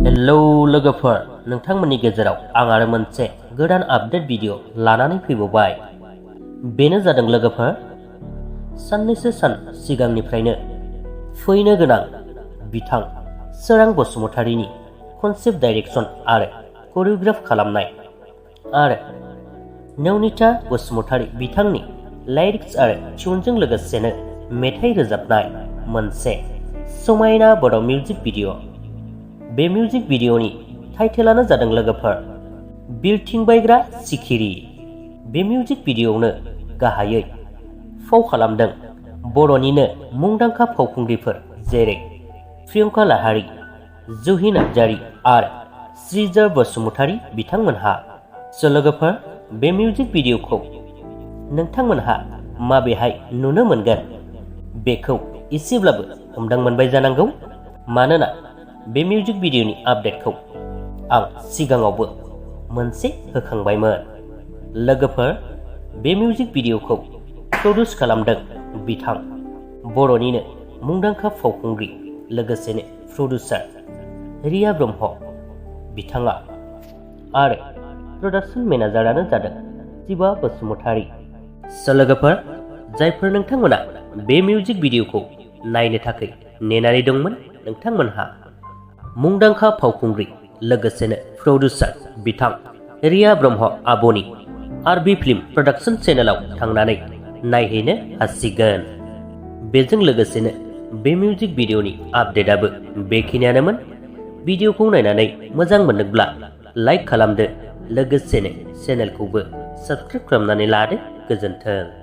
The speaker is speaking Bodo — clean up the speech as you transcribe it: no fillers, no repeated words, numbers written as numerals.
हेलौ लोगोफोर, नोंथांमोननि गेजेराव आं आरो मोनसे गोदान आपडेट भिडिअ लानानै फैबावबाय। बेनो जादों लोगोफोर, साननैसो सान सिगांनिफ्रायनो फैनो गोनां बिथां सोरां बसुमतारीनि कनसेप्ट डाइरेक्शन आरो करिय'ग्राफ खालामनाय आरो नवनीता बसुमतारी बिथांनि लाइरिक्स आरो टिउनजों लोगोसेनो मेथाइ रोजाबनाय मोनसे समायना बड' मिउजिक भिडिअ। बे मिउजिक भिडिअनि टाइटेलानो जादों लोगोफोर बिरथिंबायग्रा सिखिरि। बे मिउजिक भिडिअआवनो गाहायै फाव खालामदों बर'निनो मुंदांखा फावखुंग्रिफोर जेरै प्रियंका लाहारी, जुहि नार्जारी आरो स्रिजा बसुमतारी बिथांमोनहा। लोगोफोर, बे मिउजिक भिडिअखौ नोंथांमोनहा माबेहाय नुनो मोनगोन बेखौ एसेब्लाबो हमदां मोनबाय जानांगौ, मानोना बे मिउजिक भिडिअनि आपडेटखौ आं सिगाङावबो मोनसे होखांबायमोन। लोगोफोर, बे मिउजिक भिडिअखौ प्रडिउस खालामदों बिथां बर'निनो मुंदांखा फावखुंग्रि लोगोसेनो प्रडिउसार रिया ब्रह्म बिथाङा आरो प्रडाक्सन मेनेजारानो जादों शिबा बसुमतारी। लोगोफोर, जायफोर नोंथांमोना बे मिउजिक भिडिअखौ नायनो थाखाय नेनानै दंमोन, नोंथांमोनहा मुंदांखा फावखुंग्रि लोगोसेनो प्रडिउसार बिथां रिया ब्रह्म आब'नि आरबि फिल्म प्रडाक्सन चेनेलाव थांनानै नायहैनो हासिगोन। बेजों लोगोसेनो बे मिउजिक भिडिअनि आपडेटआबो बेखिनियानोमोन। भिडिअखौ नायनानै मोजां मोनोब्ला लाइक खालामदो, लोगोसेनो चेनेलखौबो साबस्क्राइब खालामनानै लादो। गोजोन्थों।